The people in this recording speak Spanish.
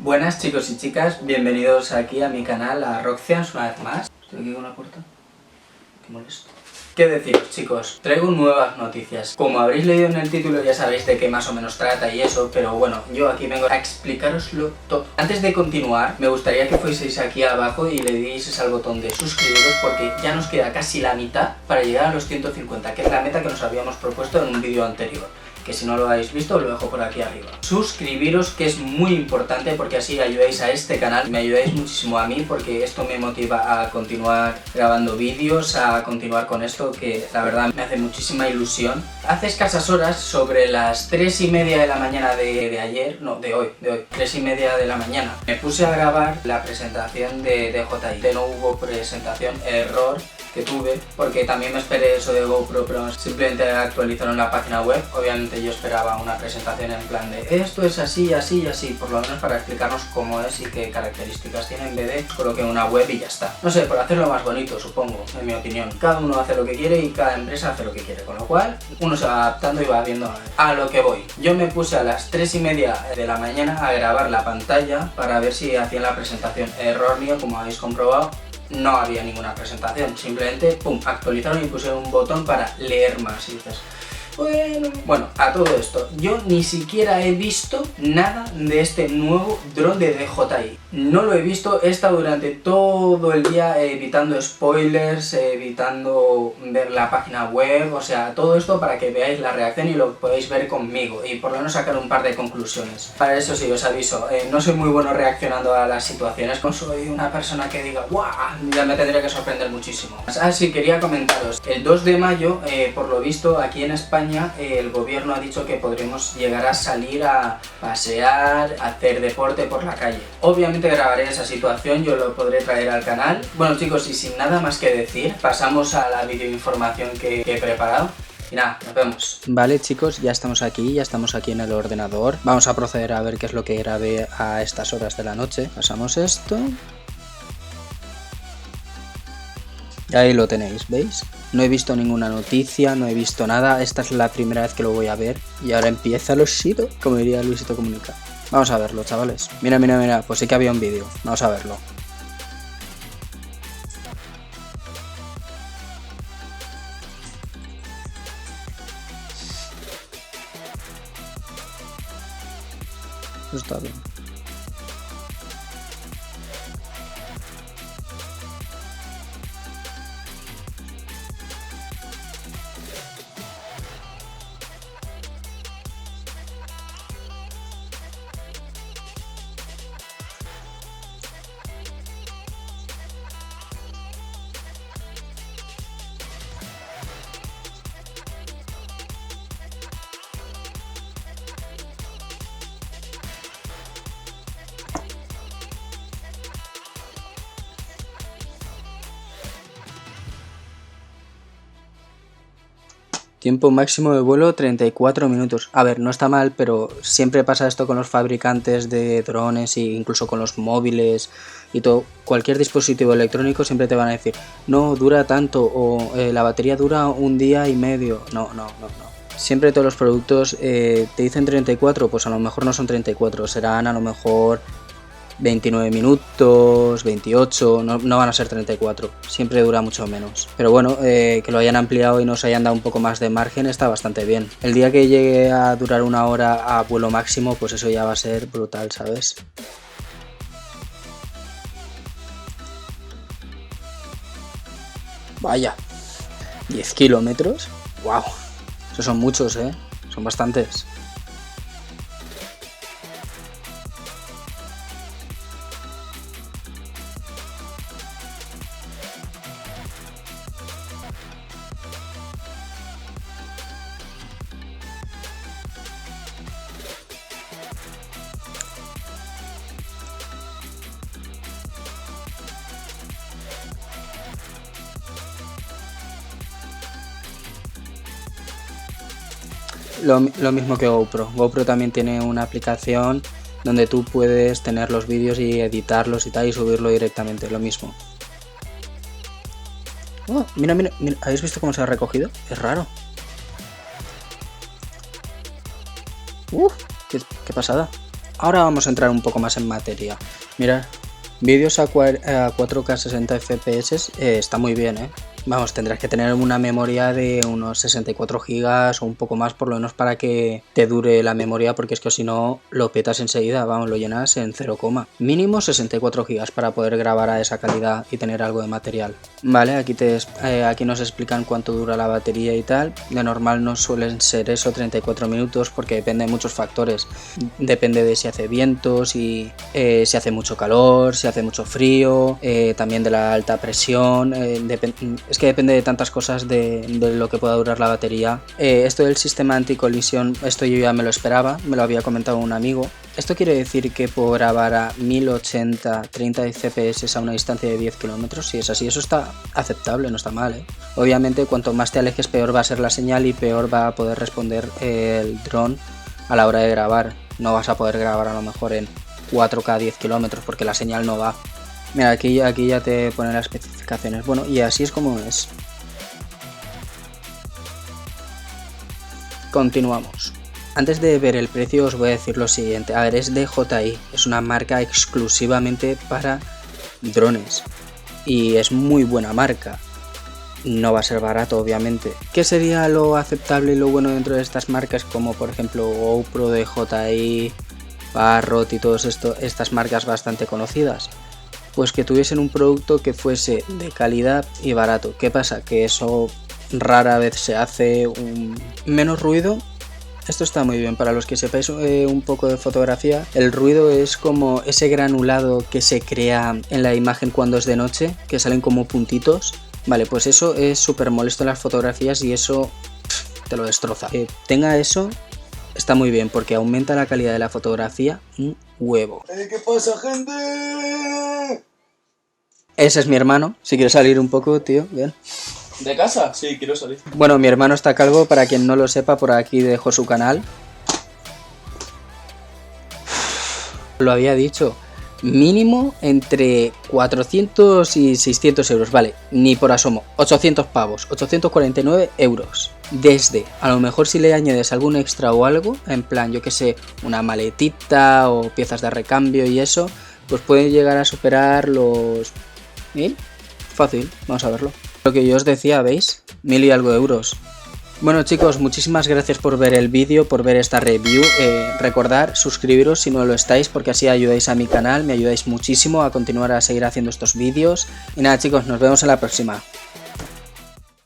Buenas chicos y chicas, bienvenidos aquí a mi canal, a Rockcians una vez más. Estoy aquí con la puerta. Qué molesto. ¿Qué deciros, chicos? Traigo nuevas noticias. Como habréis leído en el título ya sabéis de qué más o menos trata y eso, pero bueno, yo aquí vengo a explicaroslo todo. Antes de continuar, me gustaría que fueseis aquí abajo y le dieseis al botón de suscribiros porque ya nos queda casi la mitad para llegar a los 150, que es la meta que nos habíamos propuesto en un vídeo anterior. Que si no lo habéis visto lo dejo por aquí arriba. Suscribiros, que es muy importante porque así ayudáis a este canal, me ayudáis muchísimo a mí porque esto me motiva a continuar grabando vídeos, a continuar con esto que la verdad me hace muchísima ilusión. Hace escasas horas, sobre las 3:30 de la mañana de hoy, 3:30 de la mañana, me puse a grabar la presentación de DJI. No hubo presentación, error que tuve, porque también me esperé eso de GoPro, pero simplemente actualizaron la página web. Obviamente yo esperaba una presentación en plan de esto es así, así y así, por lo menos para explicarnos cómo es y qué características tiene, en vez de coloqué una web y ya está. No sé, por hacerlo más bonito, supongo, en mi opinión. Cada uno hace lo que quiere y cada empresa hace lo que quiere, con lo cual uno se va adaptando y va viendo a lo que voy. Yo me puse a las 3:30 de la mañana a grabar la pantalla para ver si hacían la presentación. Error mío, como habéis comprobado. No había ninguna presentación, simplemente pum, actualizaron y pusieron un botón para leer más y dices, bueno, a todo esto, yo ni siquiera he visto nada de este nuevo dron de DJI. No lo he visto, he estado durante todo el día evitando spoilers, evitando ver la página web, o sea, todo esto para que veáis la reacción y lo podéis ver conmigo y por lo menos sacar un par de conclusiones. Para eso sí, os aviso, no soy muy bueno reaccionando a las situaciones, no soy una persona que diga ¡guau! Ya me tendría que sorprender muchísimo. Sí, quería comentaros, el 2 de mayo, por lo visto, aquí en España, el gobierno ha dicho que podremos llegar a salir a pasear, a hacer deporte por la calle. Obviamente grabaré esa situación, yo lo podré traer al canal. Bueno chicos, y sin nada más que decir, pasamos a la videoinformación que he preparado. Y nada, nos vemos. Vale chicos, ya estamos aquí en el ordenador. Vamos a proceder a ver qué es lo que grabé a estas horas de la noche. Pasamos esto. Y ahí lo tenéis, ¿veis? No he visto ninguna noticia, no he visto nada. Esta es la primera vez que lo voy a ver. Y ahora empieza lo shito, como diría Luisito Comunica. Vamos a verlo, chavales. Mira, mira, mira, pues sí que había un vídeo. Vamos a verlo. Eso está bien. Tiempo máximo de vuelo 34 minutos. A ver, no está mal, pero siempre pasa esto con los fabricantes de drones e incluso con los móviles y todo. Cualquier dispositivo electrónico siempre te van a decir, no, dura tanto o la batería dura 1 día y medio. No. Siempre todos los productos te dicen 34, pues a lo mejor no son 34, serán a lo mejor 29 minutos, 28, no van a ser 34, siempre dura mucho menos. Pero bueno, que lo hayan ampliado y nos hayan dado un poco más de margen está bastante bien. El día que llegue a durar 1 hora a vuelo máximo, pues eso ya va a ser brutal, ¿sabes? Vaya, 10 kilómetros, wow, esos son muchos, son bastantes. Lo mismo que GoPro. GoPro también tiene una aplicación donde tú puedes tener los vídeos y editarlos y tal y subirlo directamente, lo mismo. Oh, mira, mira, mira, ¿habéis visto cómo se ha recogido? Es raro. Qué pasada. Ahora vamos a entrar un poco más en materia. Mirad, vídeos a 4K 60 FPS está muy bien, ¿eh? Vamos, tendrás que tener una memoria de unos 64 GB o un poco más por lo menos para que te dure la memoria, porque es que si no lo petas enseguida, vamos, lo llenas en 0, mínimo 64 GB para poder grabar a esa calidad y tener algo de material. Vale, aquí nos explican cuánto dura la batería y tal. De normal no suelen ser eso 34 minutos porque depende de muchos factores. Depende de si hace viento, si hace mucho calor, si hace mucho frío, también de la alta presión, es que depende de tantas cosas de lo que pueda durar la batería. Esto del sistema anticolisión, esto yo ya me lo esperaba, me lo había comentado un amigo. Esto quiere decir que puedo grabar a 1080 30 FPS a una distancia de 10 km. Si es así, eso está aceptable, no está mal, ¿eh? Obviamente cuanto más te alejes peor va a ser la señal y peor va a poder responder el dron a la hora de grabar. No vas a poder grabar a lo mejor en 4K 10 km porque la señal no va. Mira, aquí ya te ponen las especificaciones. Bueno, y así es como es. Continuamos. Antes de ver el precio os voy a decir lo siguiente. A ver, es DJI. Es una marca exclusivamente para drones. Y es muy buena marca. No va a ser barato, obviamente. ¿Qué sería lo aceptable y lo bueno dentro de estas marcas? Como por ejemplo GoPro, DJI, Parrot y todas estas marcas bastante conocidas. Pues que tuviesen un producto que fuese de calidad y barato. ¿Qué pasa? Que eso rara vez se hace. Menos ruido. Esto está muy bien. Para los que sepáis un poco de fotografía, el ruido es como ese granulado que se crea en la imagen cuando es de noche, que salen como puntitos. Vale, pues eso es súper molesto en las fotografías y eso te lo destroza. Que tenga eso está muy bien porque aumenta la calidad de la fotografía un huevo. ¿Qué pasa, gente? Ese es mi hermano, si quieres salir un poco, tío, bien. ¿De casa? Sí, quiero salir. Bueno, mi hermano está calvo, para quien no lo sepa, por aquí dejo su canal. Lo había dicho, mínimo entre 400 y 600 euros, vale, ni por asomo, 800 pavos, 849 euros. Desde, a lo mejor si le añades algún extra o algo, en plan, yo que sé, una maletita o piezas de recambio y eso, pues puede llegar a superar los 1000, fácil, vamos a verlo. Lo que yo os decía, ¿veis? 1000 y algo de euros. Bueno chicos, muchísimas gracias por ver el vídeo, por ver esta review. Recordad suscribiros si no lo estáis porque así ayudáis a mi canal, me ayudáis muchísimo a continuar a seguir haciendo estos vídeos. Y nada chicos, nos vemos en la próxima.